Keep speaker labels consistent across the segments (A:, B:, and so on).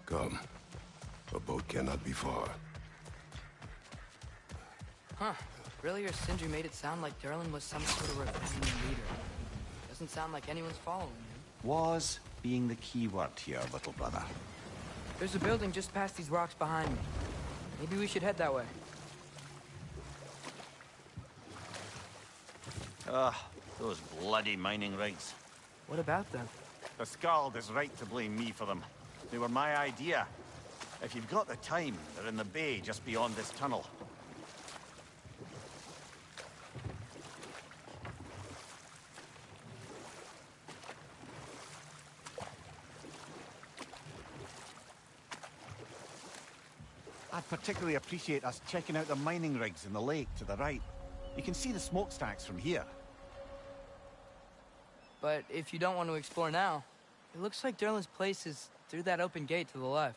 A: Come. A boat cannot be far.
B: Huh. Earlier, Sindri made it sound like Durlin was some sort of rebellion leader. Doesn't sound like anyone's following him.
C: Was being the key word here, little brother.
B: There's a building just past these rocks behind me. Maybe we should head that way.
C: Those bloody mining rigs.
B: What about them?
C: The Skald is right to blame me for them. They were my idea. If you've got the time, they're in the bay just beyond this tunnel. I'd particularly appreciate us checking out the mining rigs in the lake to the right. You can see the smokestacks from here.
B: But if you don't want to explore now, it looks like Durlin's place is through that open gate to the left.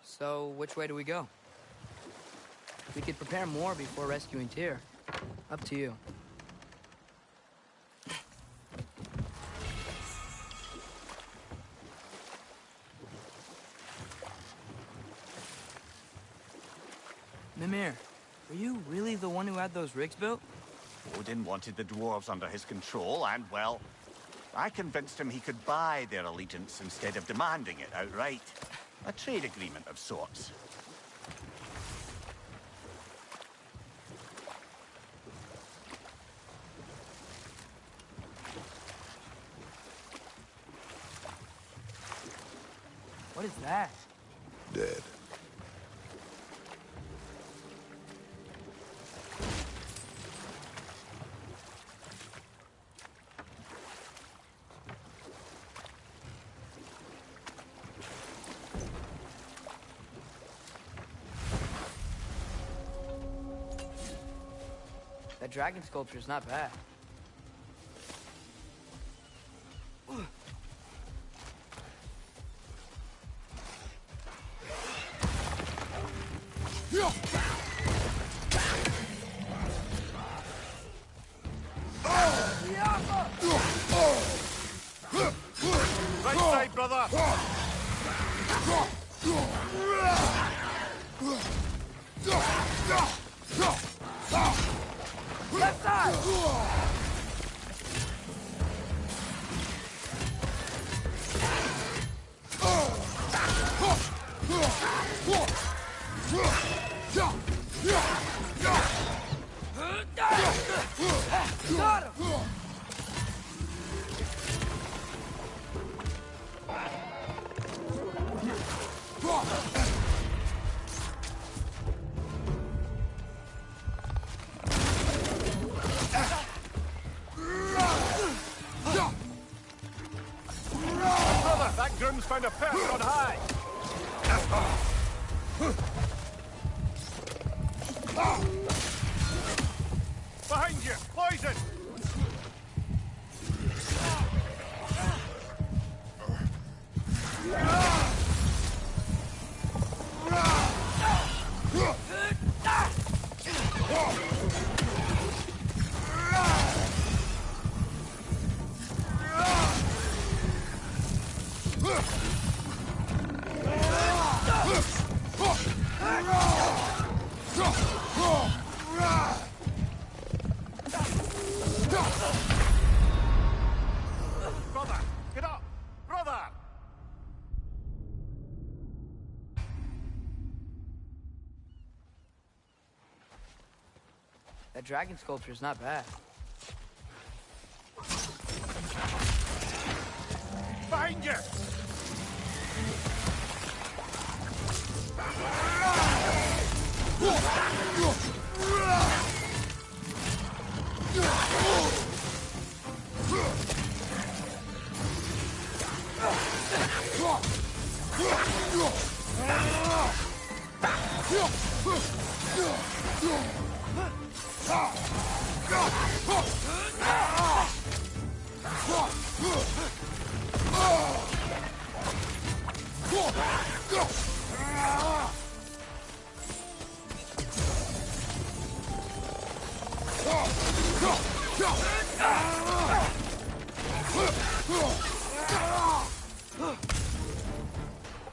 B: So, which way do we go? We could prepare more before rescuing Tyr. Up to you. Mimir, were you really the one who had those rigs built?
C: Odin wanted the dwarves under his control, and, well, I convinced him he could buy their allegiance instead of demanding it outright. A trade agreement of sorts.
B: What is that?
A: Dead.
B: That dragon sculpture is not bad.
C: Right side, brother!
B: Left side! Got him!
C: Brother, that groom's found a perch on high! Behind you! Poison! Brother! Get up! Brother!
B: That dragon sculpture is not bad.
C: Behind you!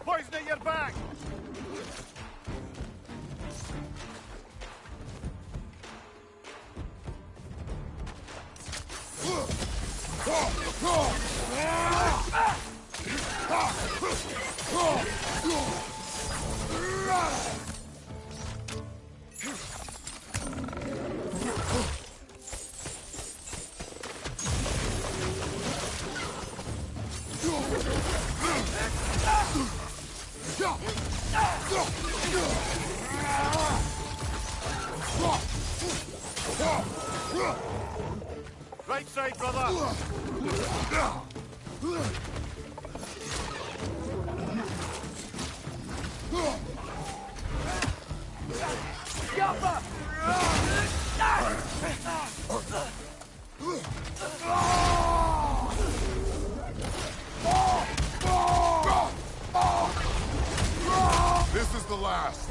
C: Poison at your back! Right side, brother!
A: This is the last.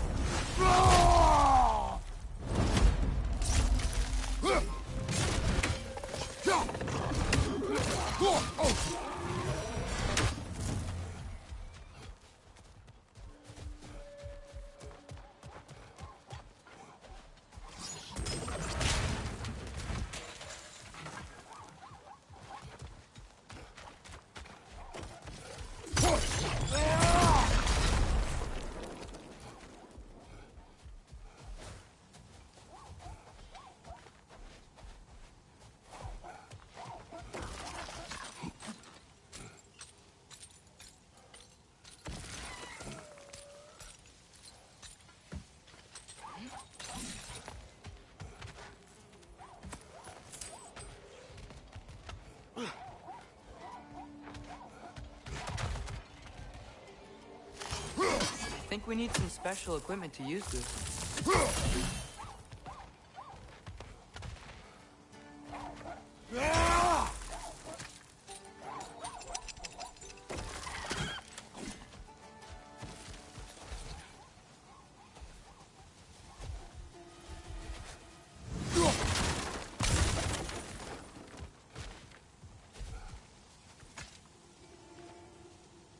B: I think we need some special equipment to use this.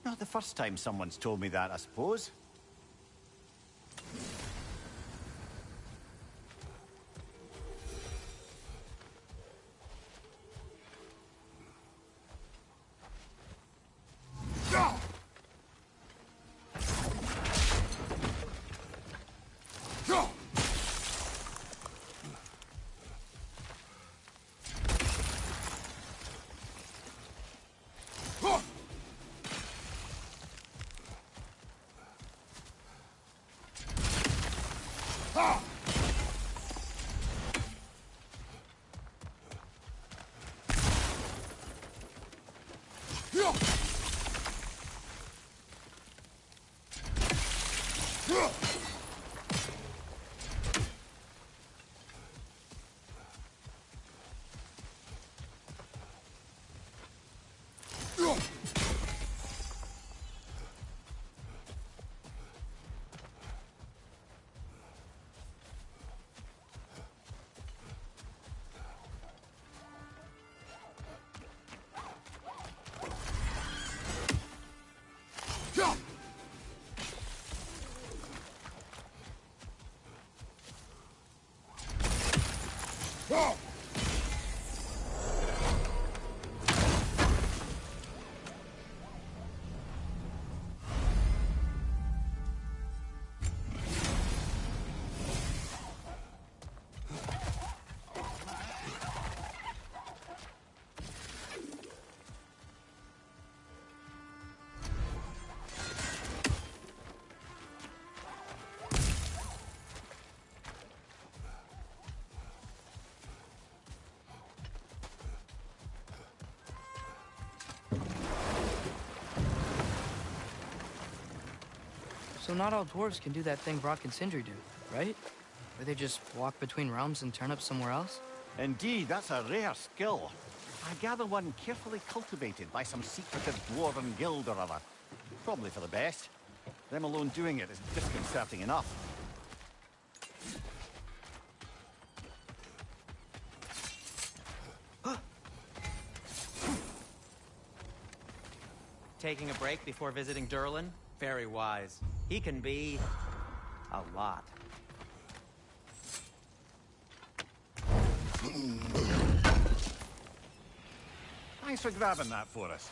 C: Not the first time someone's told me that, I suppose.
B: So not all dwarves can do that thing Brock and Sindri do, right? Where they just walk between realms and turn up somewhere else?
C: Indeed, that's a rare skill. I gather one carefully cultivated by some secretive dwarven guild or other. Probably for the best. Them alone doing it is disconcerting enough.
D: Taking a break before visiting Durlin? Very wise. He can be... a lot.
C: Thanks for grabbing that for us.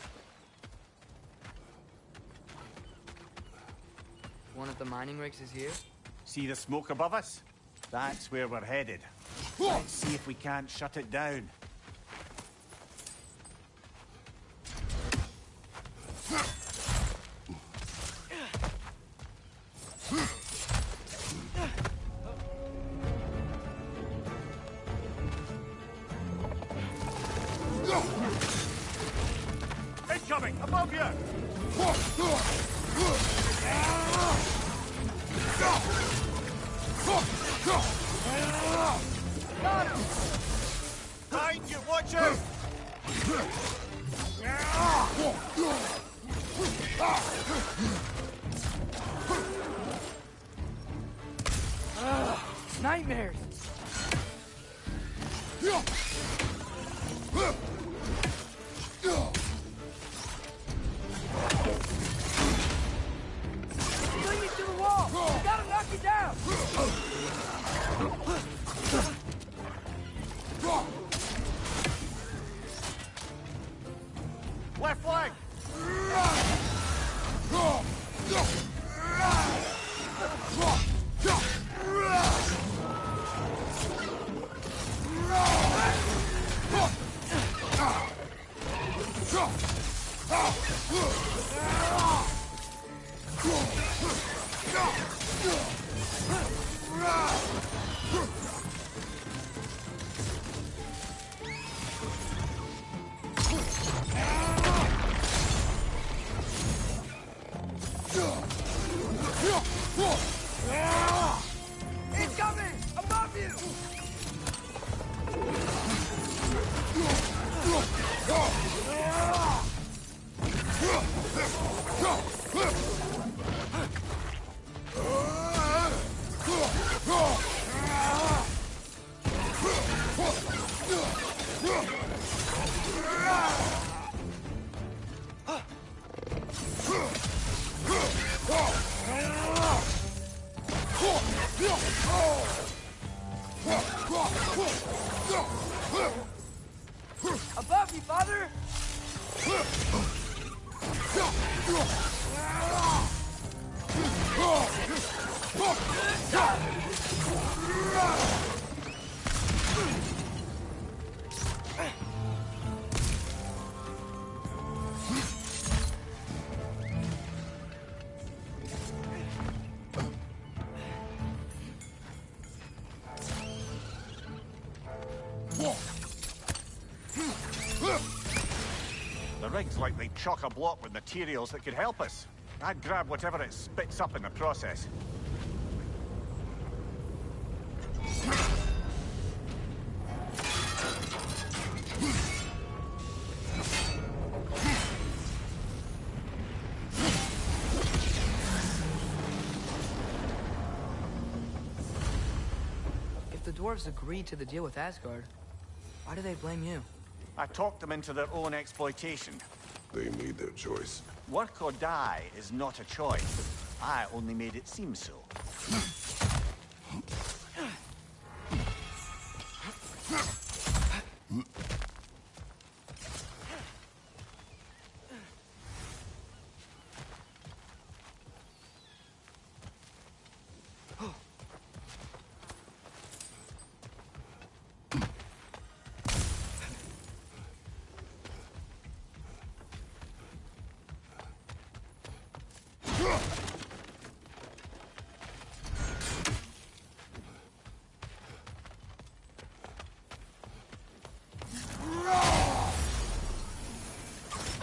B: One of the mining rigs is here?
C: See the smoke above us? That's where we're headed. Let's see if we can't shut it down. Incoming! Above you!
B: Got him!
C: Behind you! Watch out!
B: Nightmares! Fling me to the wall! You gotta knock it down!
C: Left flank!
B: Incoming! Above you! Above you, father!
C: The rig's likely chock-a-block with materials that could help us. I'd grab whatever it spits up in the process.
B: If the dwarves agreed to the deal with Asgard, why do they blame you?
C: I talked them into their own exploitation.
A: They made their choice.
C: Work or die is not a choice. I only made it seem so.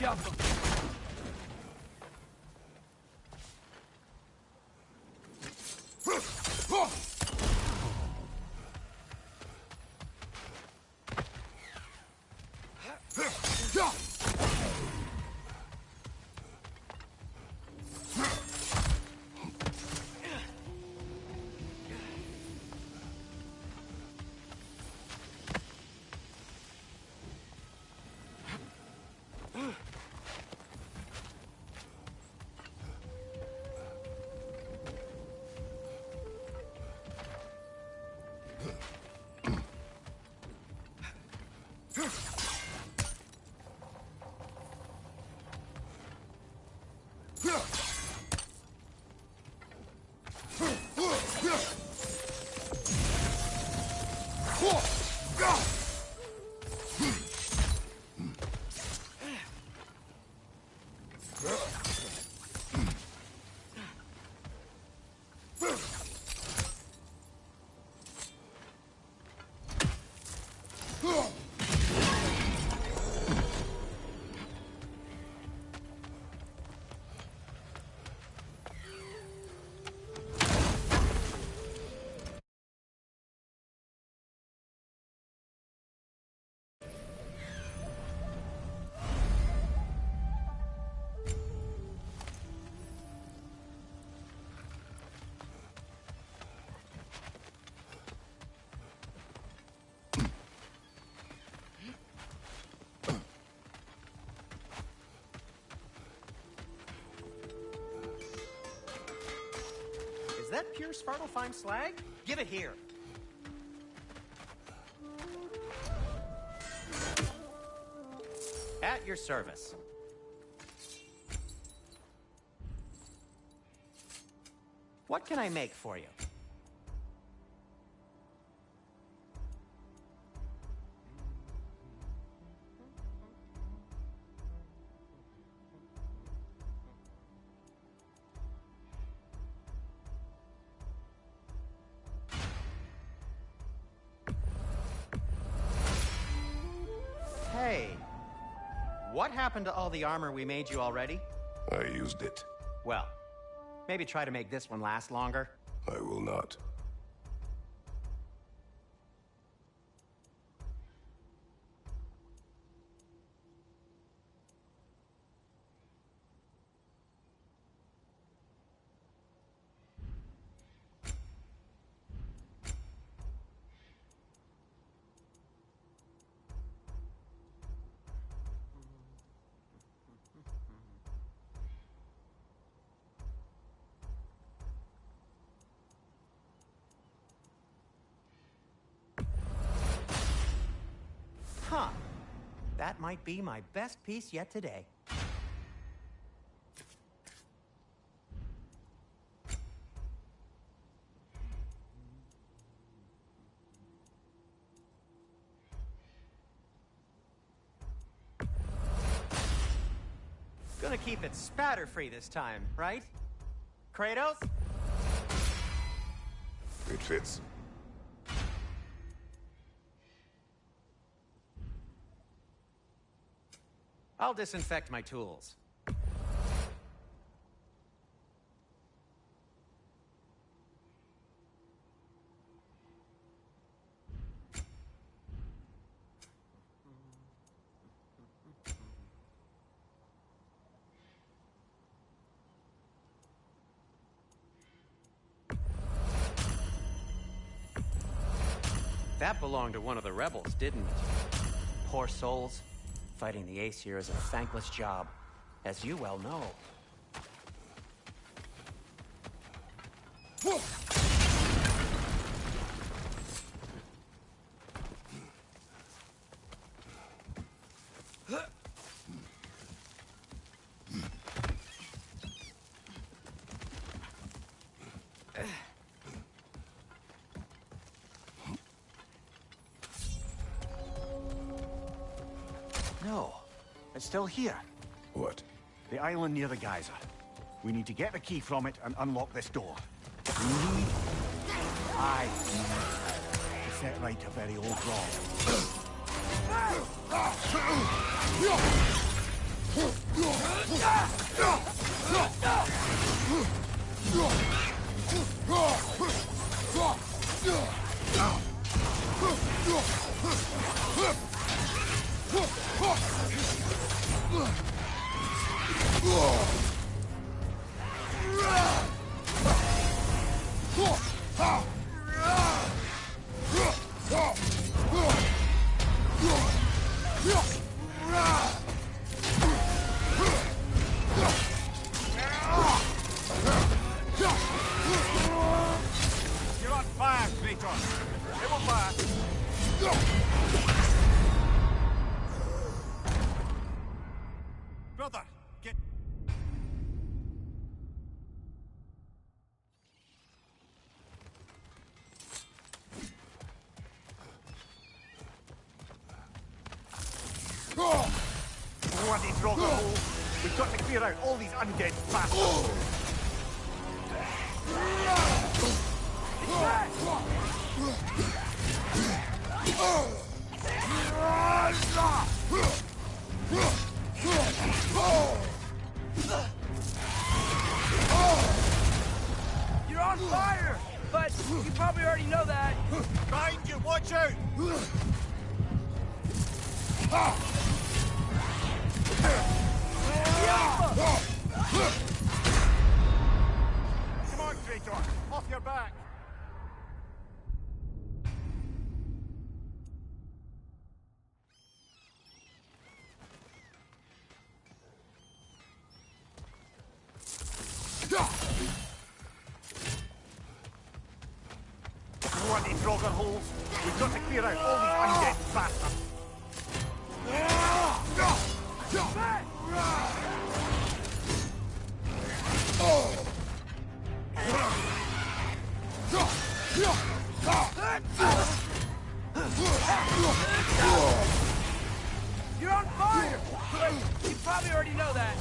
B: Jump him!
D: that pure Svartalfheim slag? Give it here. At your service. What can I make for you? Hey, what happened to all the armor we made you already?
A: I used it.
D: Well, maybe try to make this one last longer.
A: I will not.
D: Huh. That might be my best piece yet today. Gonna keep it spatter-free this time, right? Kratos?
A: It fits.
D: I'll disinfect my tools. That belonged to one of the rebels, didn't it? Poor souls. Fighting the Aesir is a thankless job, as you well know.
C: No, it's still here.
A: What?
C: The island near the geyser. We need to get the key from it and unlock this door. We need... I need to set right a very old wrong. You're on fire, Kratos. It will pass. Brother, get... Bloody Draugr hole! We've got to clear out all these undead bastards!
E: You're on fire! But you probably already know that.
C: Behind you, watch out! Come on, Kratos! Off your back! bloody Draugr holes. We've got to clear out all these undead bastards.
E: You're on fire! But you probably already know that.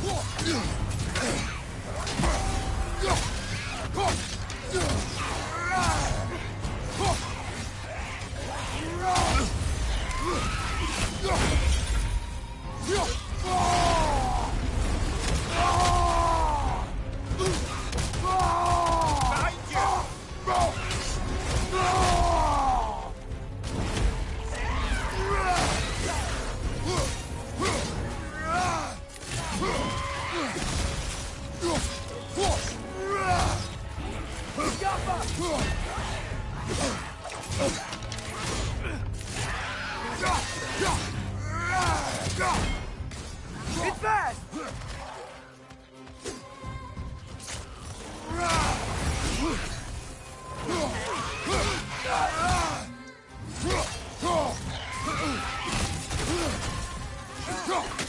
E: It's fast!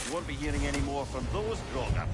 C: You won't be hearing any more from those Draugr.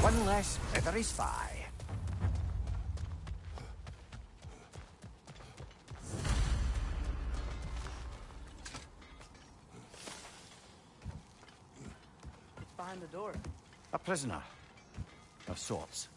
C: One less feathery spy.
B: Behind the door.
C: A prisoner. Of sorts.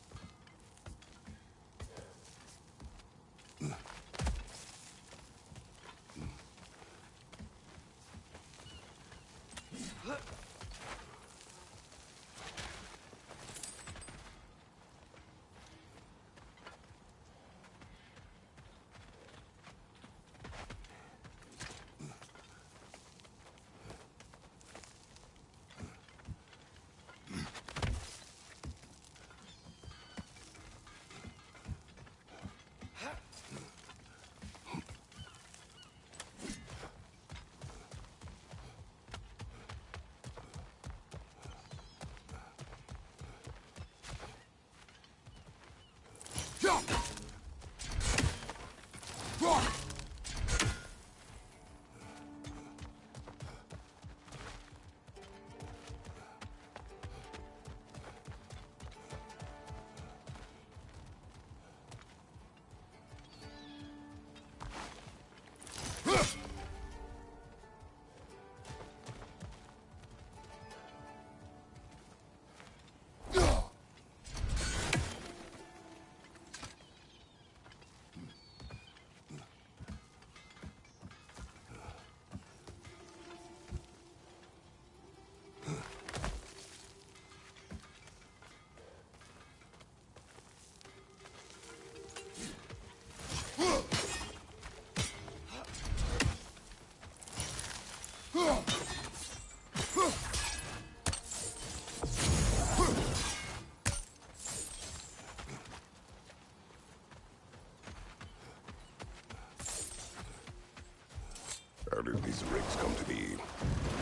A: How did these rigs come to be?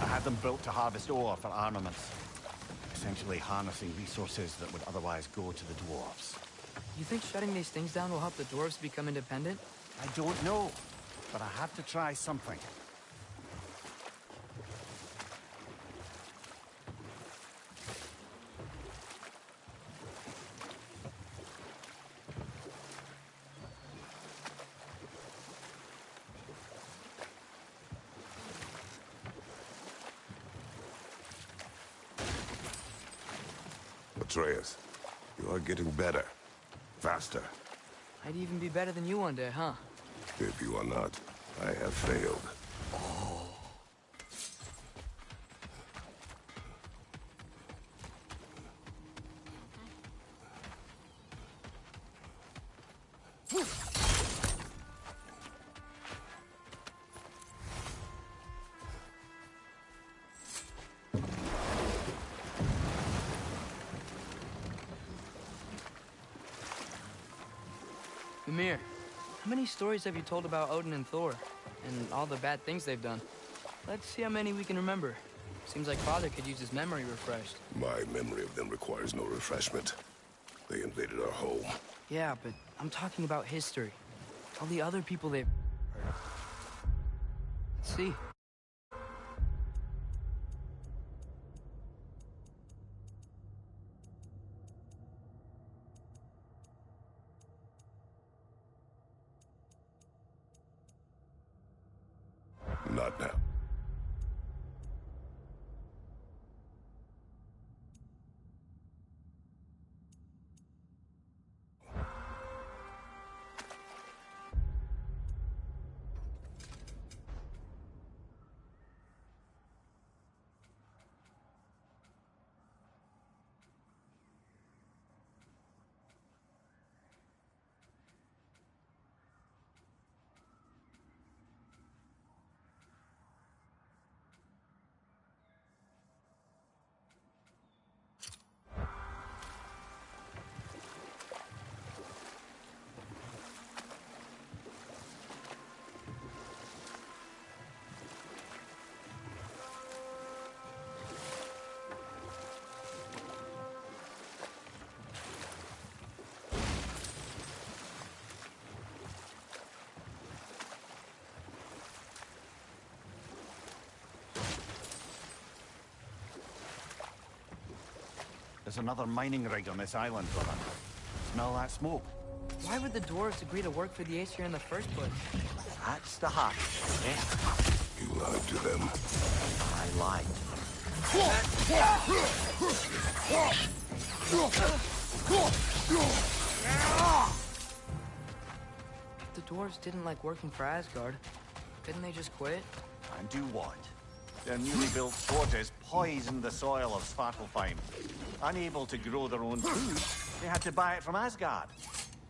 C: I had them built to harvest ore for armaments. Essentially harnessing resources that would otherwise go to the dwarves.
B: You think shutting these things down will help the dwarves become independent?
C: I don't know, but I have to try something.
A: Atreus, you are getting better. Faster.
B: I'd even be better than you one day, huh?
A: If you are not, I have failed.
B: Ymir, how many stories have you told about Odin and Thor? And all the bad things they've done? Let's see how many we can remember. Seems like Father could use his memory refreshed.
A: My memory of them requires no refreshment. They invaded our home.
B: Yeah, but I'm talking about history. All the other people they've... Let's see.
A: Not now.
C: There's another mining rig on this island, brother. Smell that smoke?
B: Why would the dwarves agree to work for the Aesir in the first place?
C: That's the heart of it,
A: You lied to them.
C: eh? I lied.
B: If the dwarves didn't like working for Asgard, couldn't they just quit?
C: And do what? Their newly built forges poisoned the soil of Svartalfheim. Unable to grow their own food, they had to buy it from Asgard.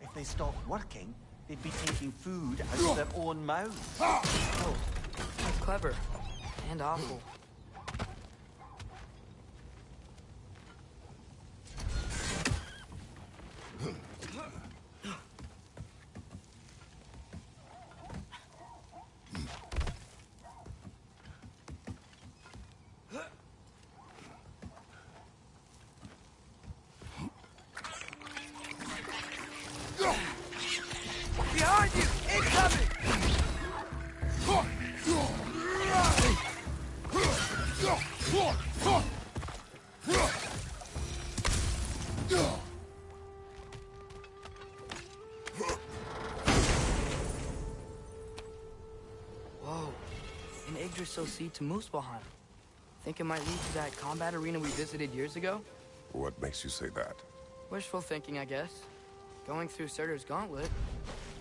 C: If they stopped working, they'd be taking food out of their own mouths.
B: Oh, that's clever. And awful.
E: Behind you! Incoming!
B: Whoa. An Yggdrasil seed to Muspelheim. Think it might lead to that combat arena we visited years ago?
A: What makes you say that?
B: Wishful thinking, I guess. Going through Surtur's gauntlet,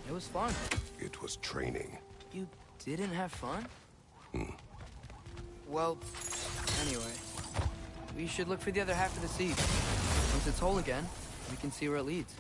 B: it was fun.
A: It was training.
B: You didn't have fun? Well, anyway. We should look for the other half of the seed. Once it's whole again, we can see where it leads.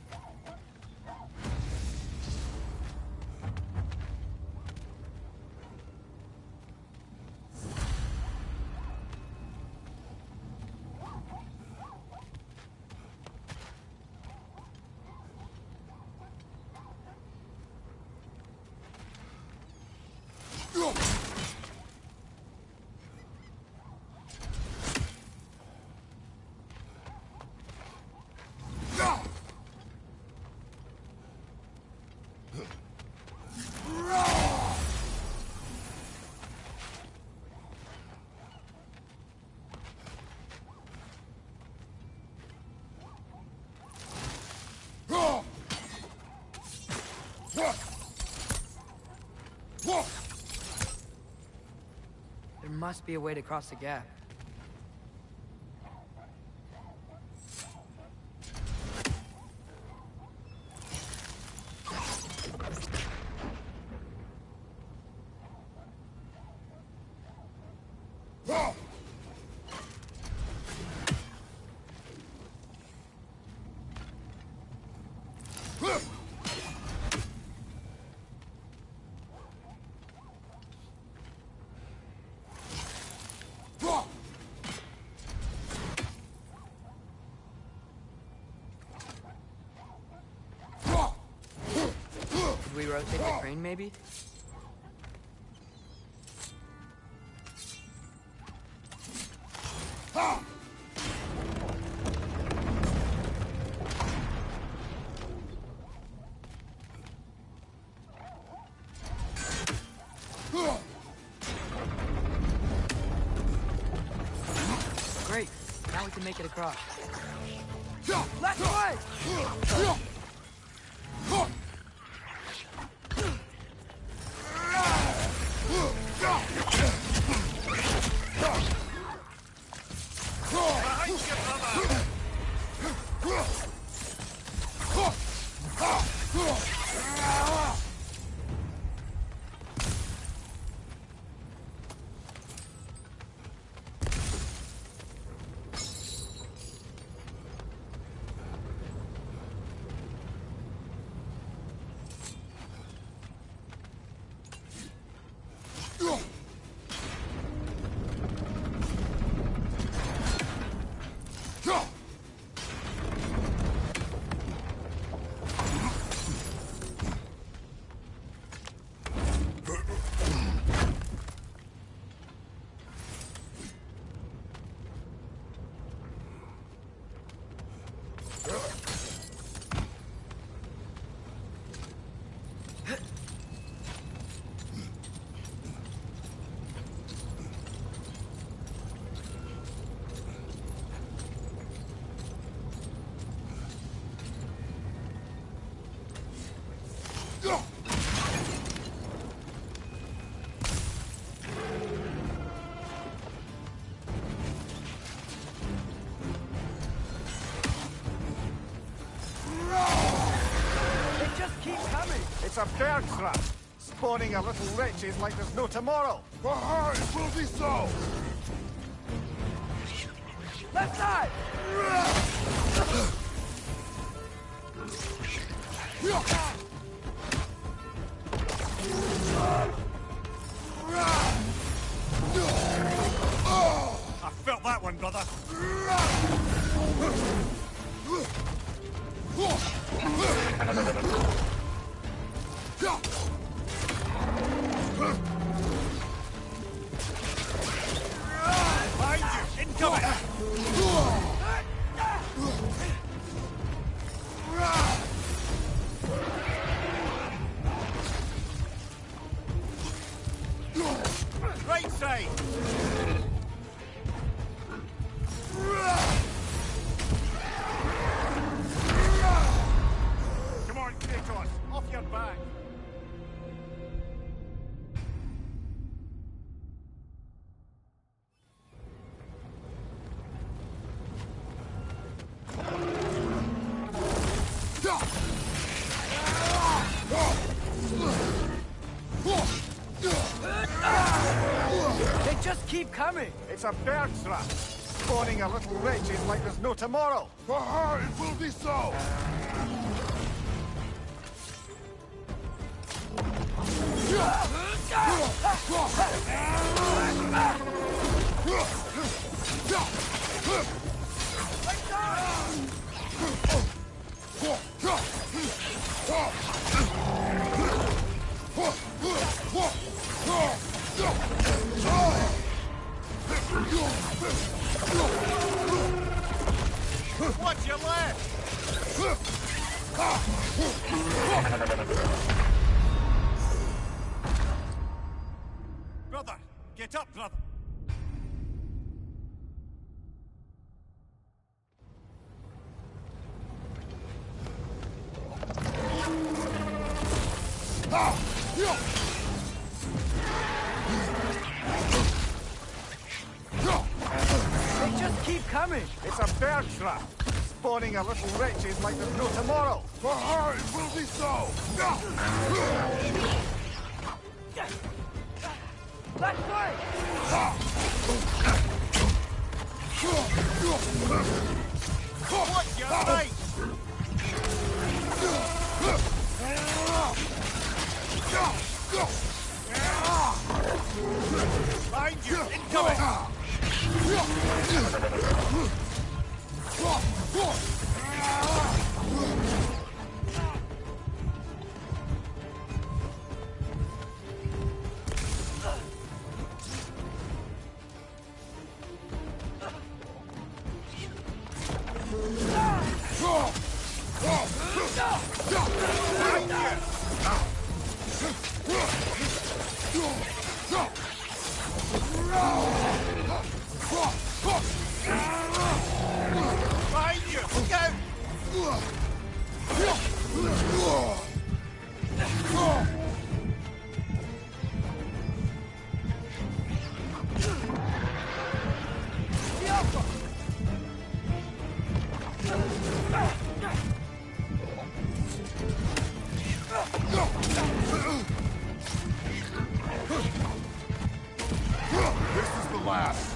B: There must be a way to cross the gap. Could we rotate the crane, maybe? Great. Now we can make it across.
E: Left way!
C: It's a bird trap, spawning a little wretches like there's no tomorrow.
A: It will be so!
E: Left side!
C: I felt that one, brother. Behind you! Incoming! Right side! Come on, Kratos! Off your back!
E: They just keep coming!
C: It's a bird trap, spawning a little wretches like there's no tomorrow.
A: It will be so!
C: Watch your left! Brother, get up, brother!
E: just keep coming.
C: It's a bear trap, spawning a little wretches like there's no tomorrow.
A: For her, it will be so!
E: Let's fight!
C: What your right? Behind you! Incoming! Behind you! Look out!
A: This is the last.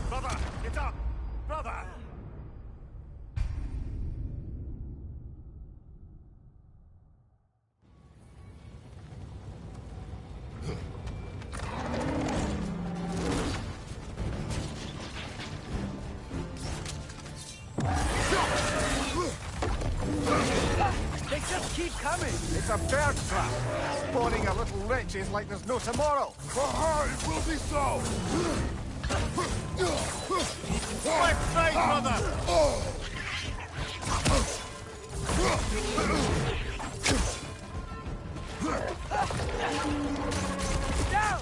C: Brother, get up! Brother!
E: They just keep coming.
C: It's a bear trap, spawning a little wretches like there's no tomorrow.
A: For her, it will be so!
C: Left side, brother!
E: Down!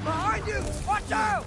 E: Behind you! Watch out!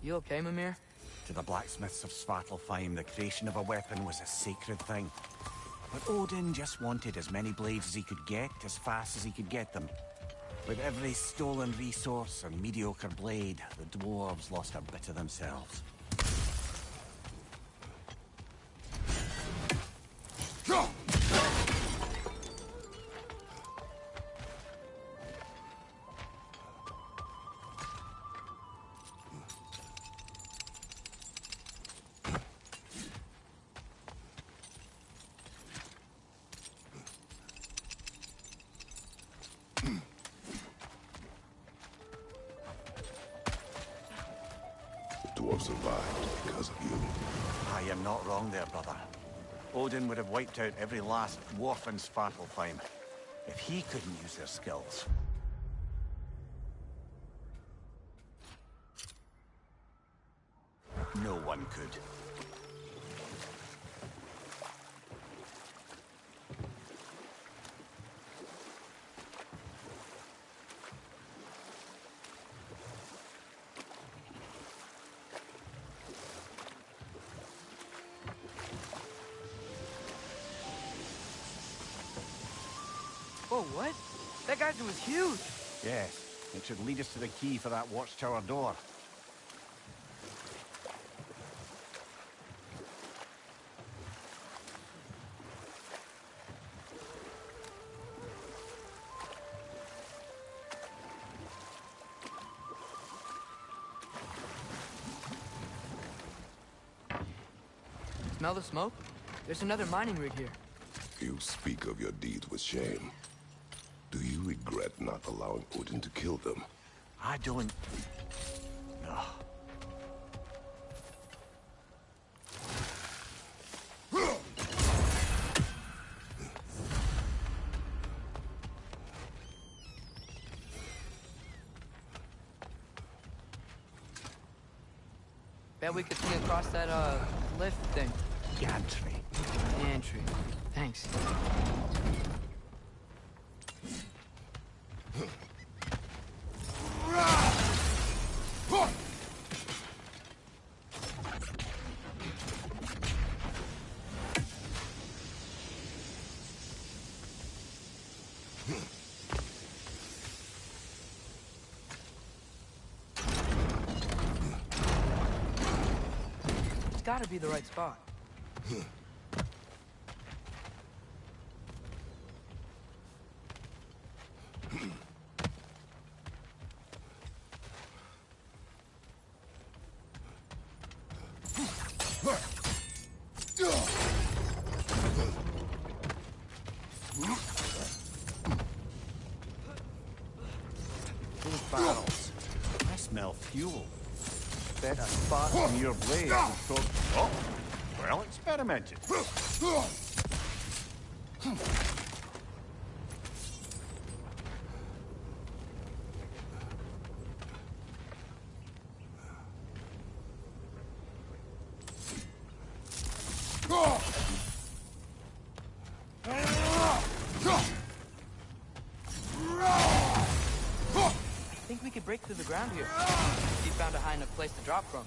B: You okay, Mimir?
C: To the blacksmiths of Svartalfheim, the creation of a weapon was a sacred thing. But Odin just wanted as many blades as he could get, as fast as he could get them. With every stolen resource and mediocre blade, the dwarves lost a bit of themselves.
A: Dwarves survived because of you.
C: I am not wrong there, brother. Odin would have wiped out every last dwarf in Svartalfheim if he couldn't use their skills. No one could.
E: Whoa, what? That geyser was huge.
C: Yes, it should lead us to the key for that watchtower door.
B: Smell the smoke? There's another mining rig here.
A: You speak of your deeds with shame. Do you regret not allowing Odin to kill them?
C: I don't... No.
B: Bet we could sneak across that, lift thing.
C: Gantry.
B: Gantry. Thanks. It's gotta be the right spot.
C: Those barrels. I smell fuel. Bet a spark from your blade would throw... Oh, well experimented.
B: I think we could break through the ground here. If you found a high enough place to drop from.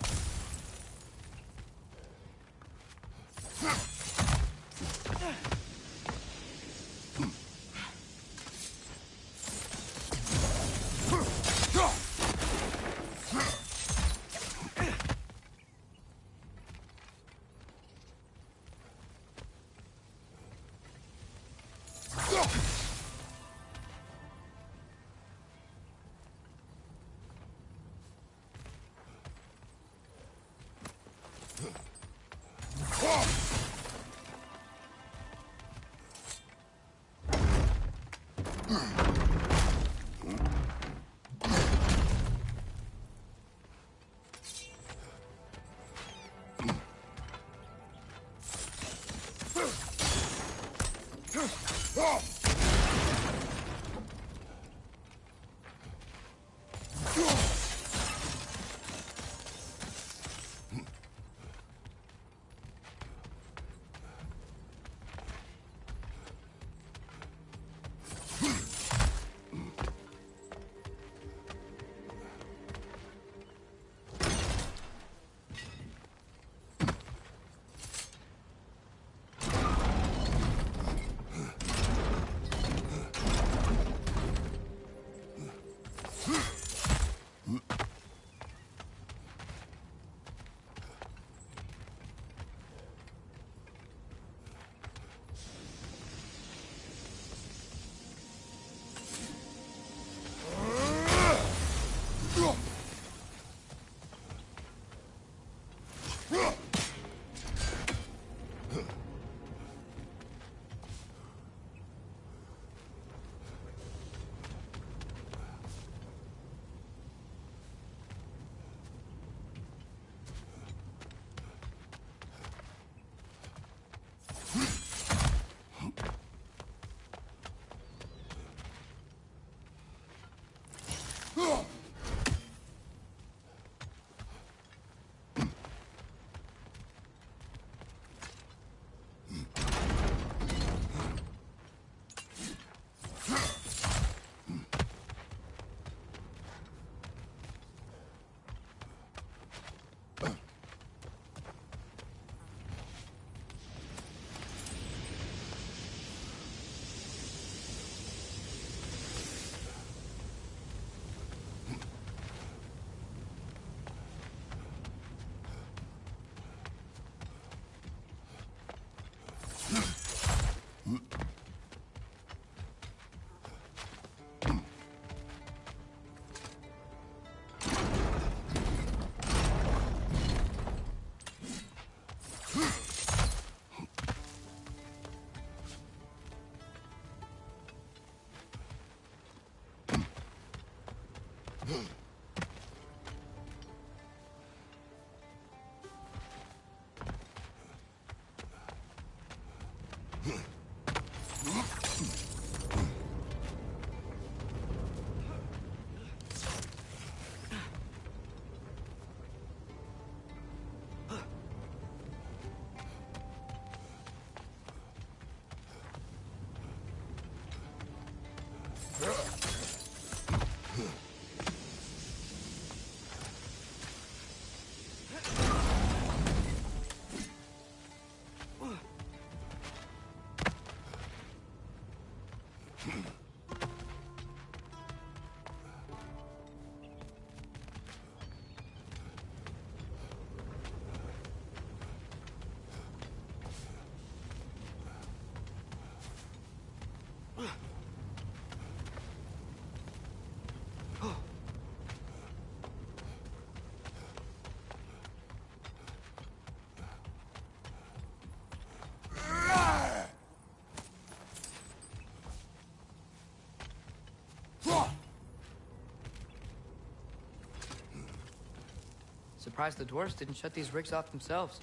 B: Surprised the dwarves didn't shut these rigs off themselves.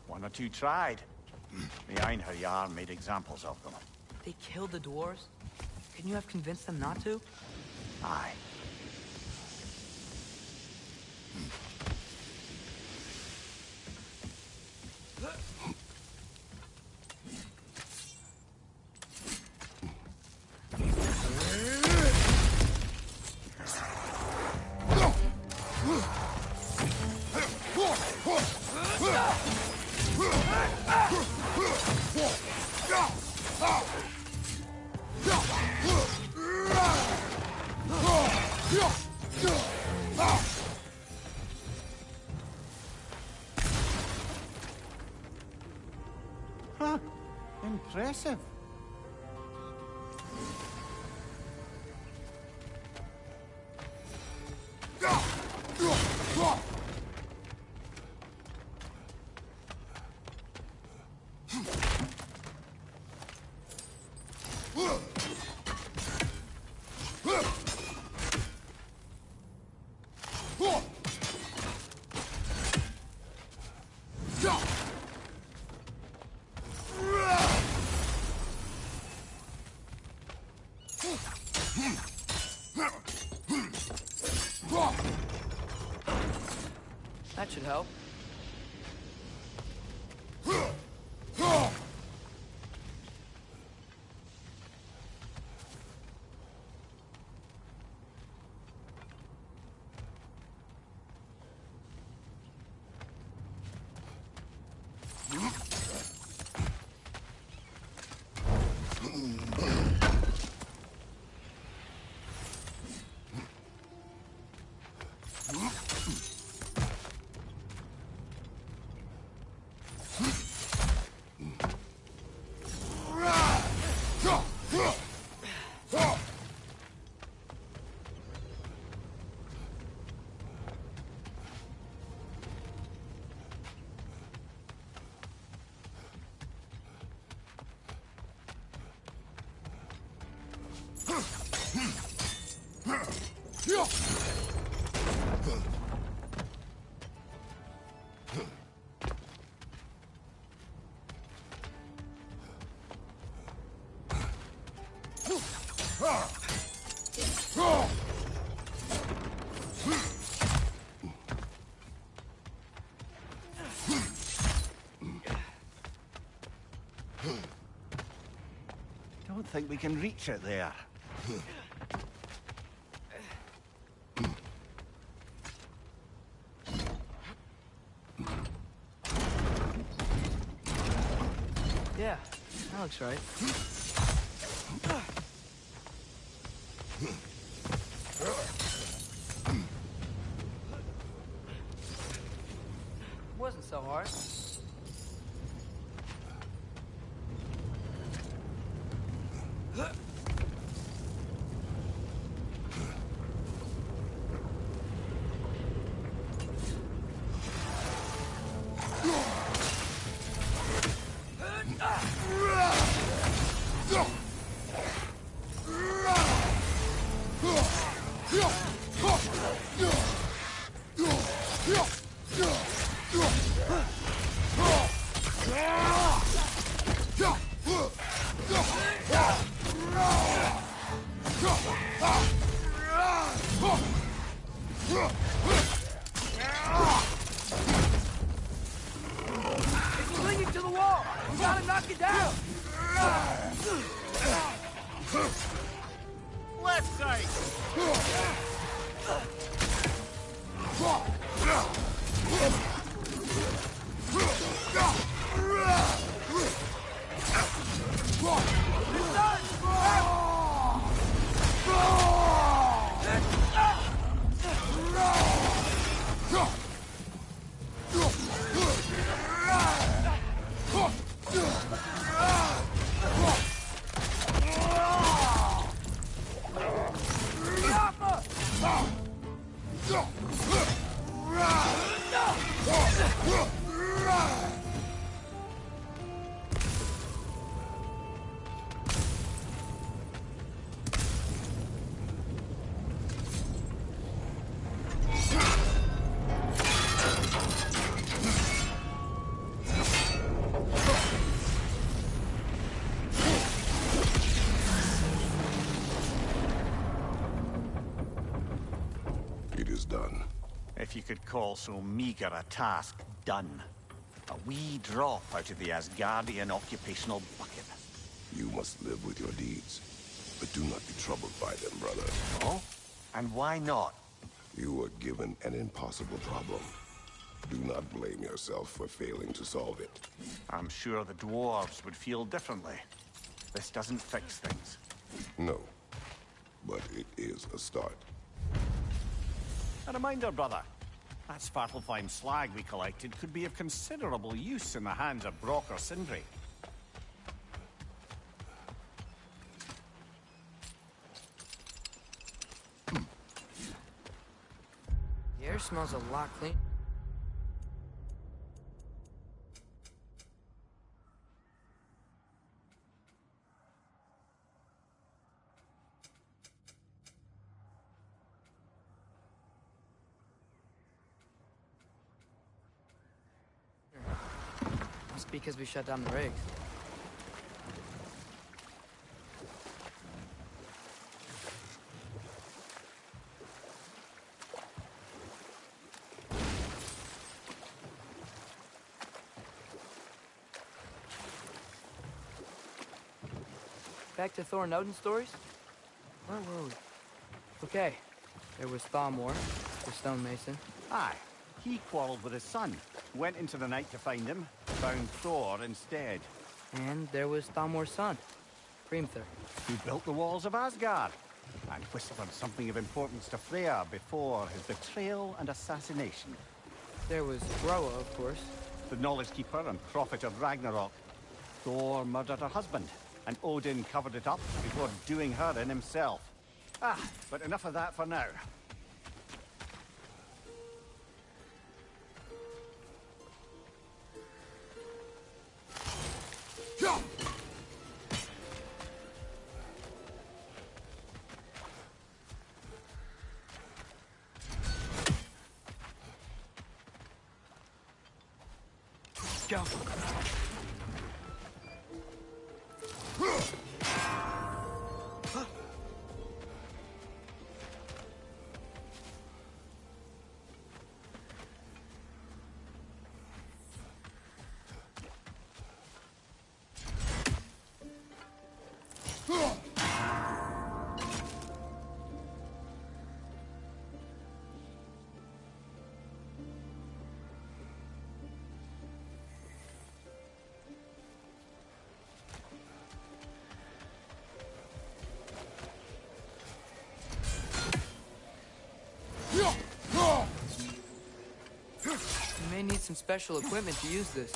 C: One or two tried. The Einherjar made examples of them.
B: They killed the dwarves? Couldn't you have convinced them not to?
C: Aye. Huh. Impressive.
B: That should help. Don't think we can reach it there. Yeah, that looks right. Wasn't so hard.
A: done.
C: If you could call so meager a task done. A wee drop out of the Asgardian occupational bucket.
A: You must live with your deeds, but do not be troubled by them, brother.
C: Oh? And why not?
A: You were given an impossible problem. Do not blame yourself for failing to solve it.
C: I'm sure the dwarves would feel differently. This doesn't fix things.
A: No, but it is a start.
C: A reminder, brother. That Svartalfheim slag we collected could be of considerable use in the hands of Brock or Sindri.
B: The air smells a lot clean. Must be because we shut down the rigs. Back to Thor and Odin stories? Where were we? Okay, there was Thalmor, the stonemason.
C: Aye. He quarreled with his son. Went into the night to find him. Found Thor instead.
B: And there was Thalmor's son, Hrimthur.
C: Who built the walls of Asgard. And whispered something of importance to Freya before his betrayal and assassination.
B: There was Groa, of course.
C: The Knowledge Keeper and Prophet of Ragnarok. Thor murdered her husband, and Odin covered it up before doing her in himself. But enough of that for now.
B: Go. You may need some special equipment to use this.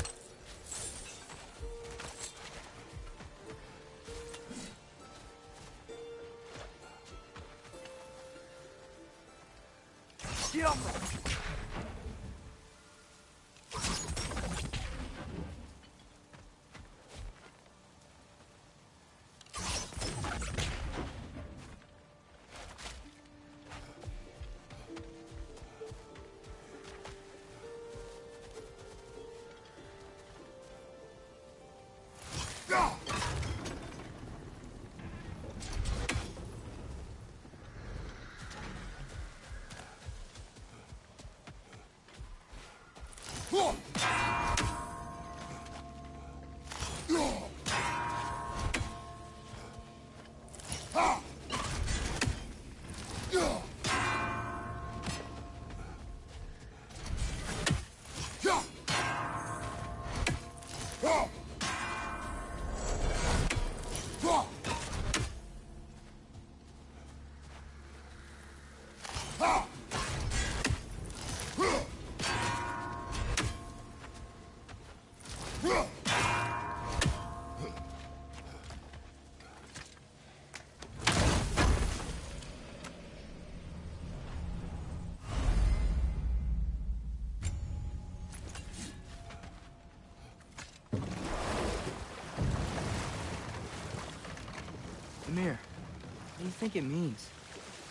E: Get up!
B: Ymir, what do you think it means?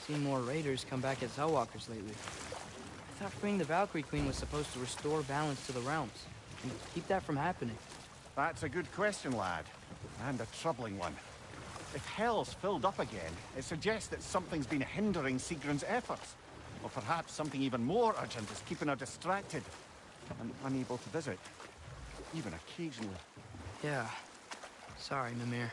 B: Seen more raiders come back as Hellwalkers lately. I thought freeing the Valkyrie Queen was supposed to restore balance to the realms and keep that from happening.
C: That's a good question, lad. And a troubling one. If Hell's filled up again, it suggests that something's been hindering Sigrun's efforts. Or perhaps something even more urgent is keeping her distracted and unable to visit. Even occasionally.
B: Yeah. Sorry, Mimir.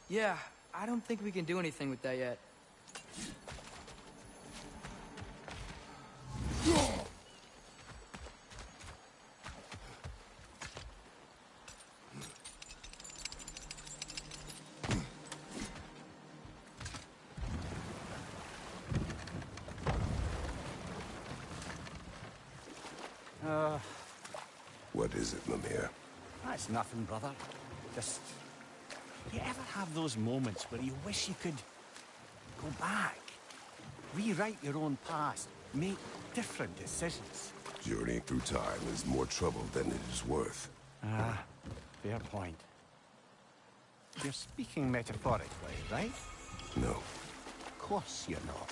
B: Yeah, I don't think we can do anything with that yet.
A: What is it, Mimir?
C: That's nothing, brother. Just... You ever have those moments where you wish you could go back? Rewrite your own past. Make different decisions.
A: Journeying through time is more trouble than it is worth.
C: Ah, fair point. You're speaking metaphorically, right?
A: No.
C: Of course you're not.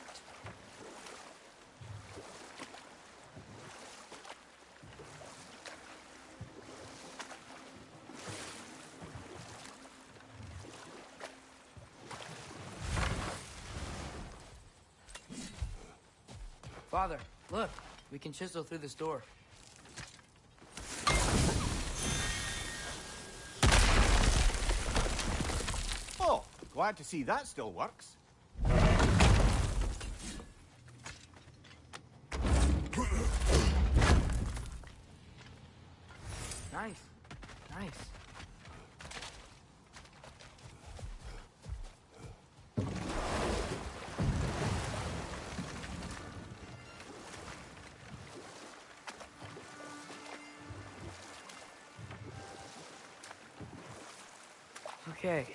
B: Father, look. We can chisel through this door.
C: Oh, glad to see that still works.
B: Nice. Nice. Okay.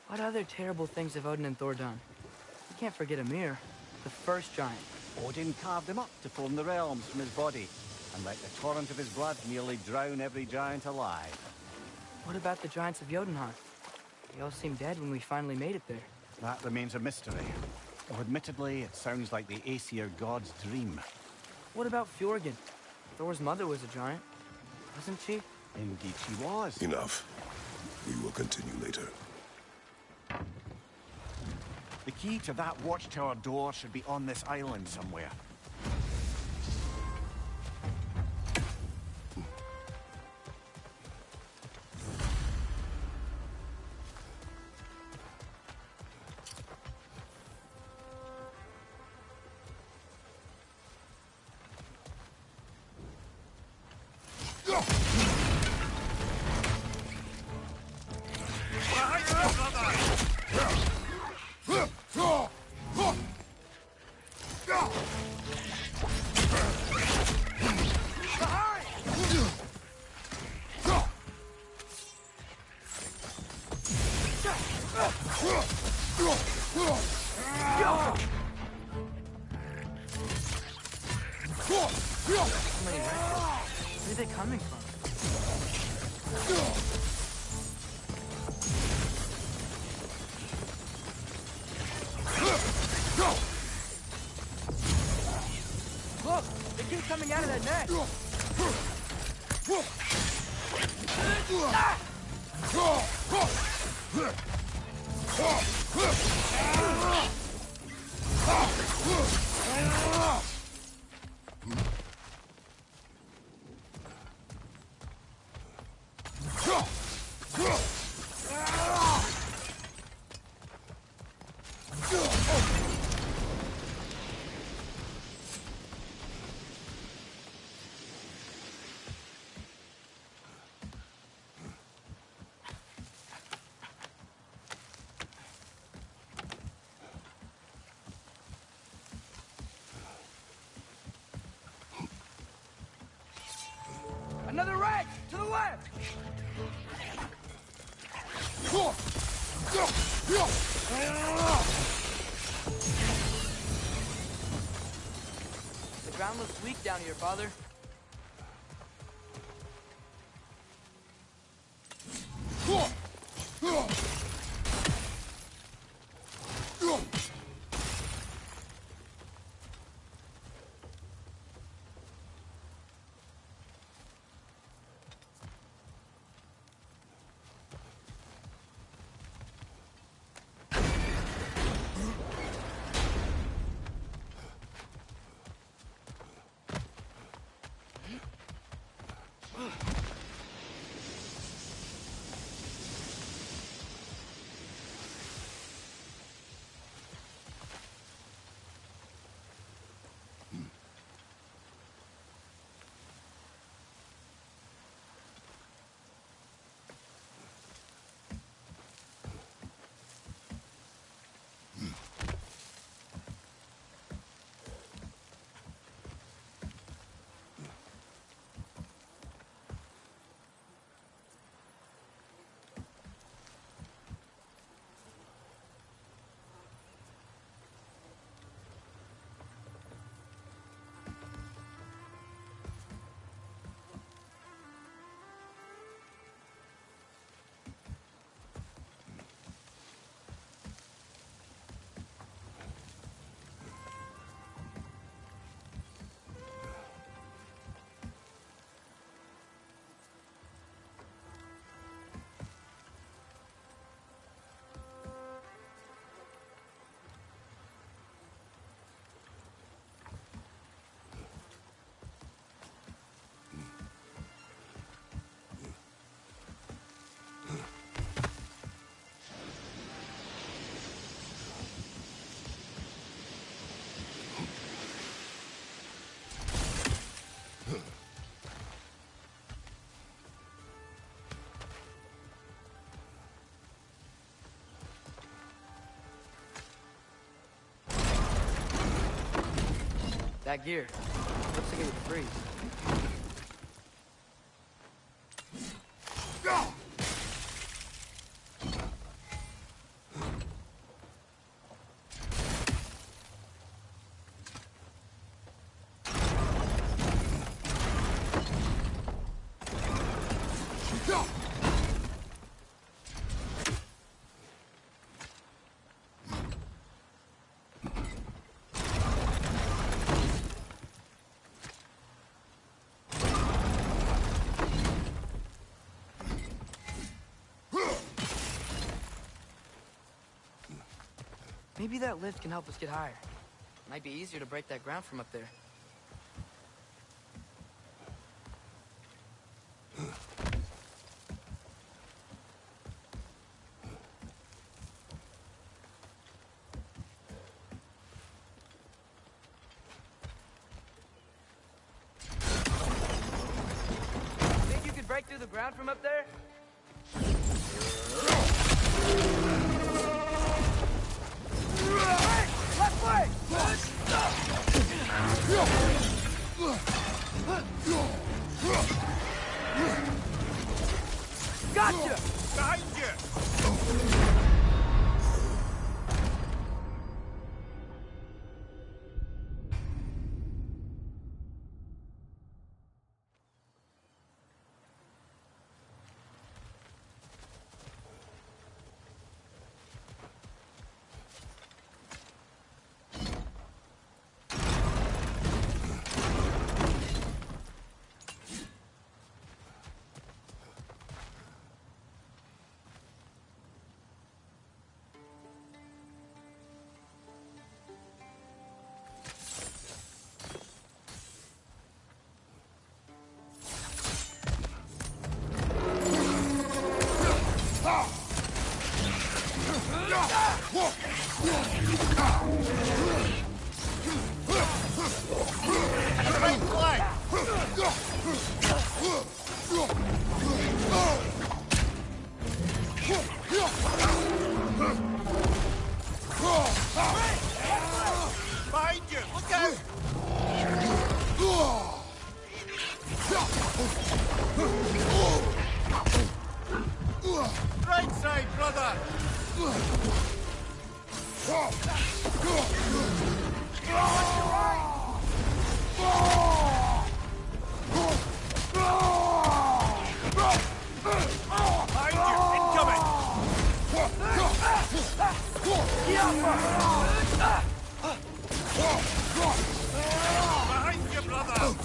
B: What other terrible things have Odin and Thor done? You can't forget Ymir, the first giant.
C: Odin carved him up to form the realms from his body, and let the torrent of his blood nearly drown every giant alive.
B: What about the giants of Jotunheim? They all seemed dead when we finally made it there.
C: That remains a mystery. Though admittedly, it sounds like the Aesir god's dream.
B: What about Fjorgyn? Thor's mother was a giant, wasn't she?
C: Indeed she was.
A: Enough. We will continue later.
C: The key to that watchtower door should be on this island somewhere.
B: So many wreckers. Where are they coming from? Look! They keep coming out of that net!
E: Another wreck! To the left!
B: The ground looks weak down here, Father. That gear. Looks like it would freeze. Maybe that lift can help us get higher. Might be easier to break that ground from up there.
E: Think you could break through the ground from up there? Left leg! Gotcha!
C: Behind you! right side, brother! Behind you! Incoming! Behind you, brother!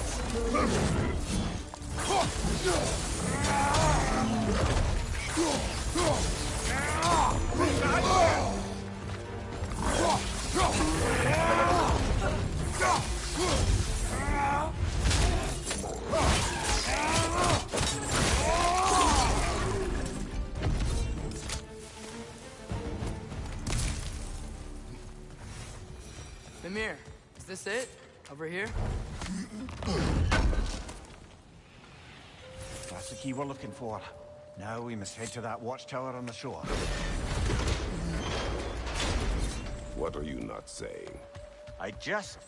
B: Mimir, is this it? Over here?
C: That's the key we're looking for. Now we must head to that watchtower on the shore.
A: What are you not saying?
C: I just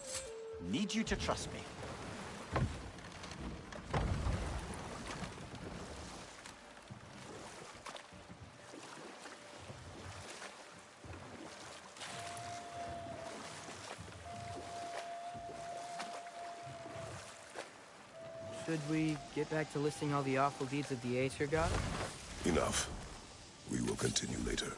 C: need you to trust me.
B: Should we get back to listing all the awful deeds of the Aesir god?
A: Enough. We will continue later.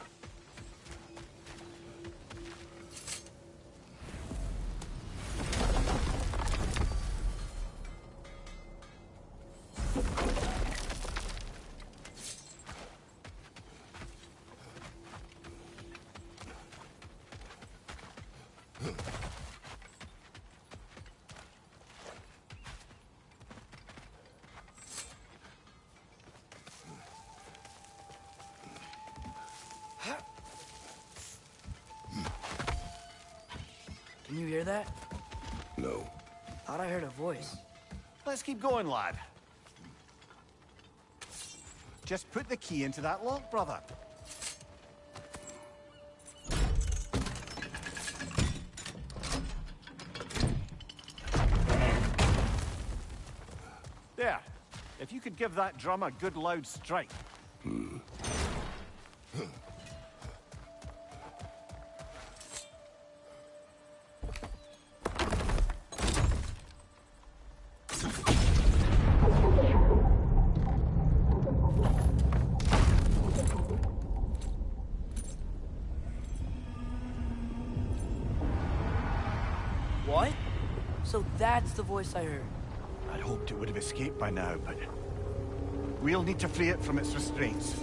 B: Can you hear that?
A: No.
B: Thought I heard a voice.
C: Let's keep going, lad. Just put the key into that lock, brother. There. If you could give that drum a good loud strike.
B: What? So that's the voice I heard.
C: I'd hoped it would have escaped by now, but we'll need to free it from its restraints.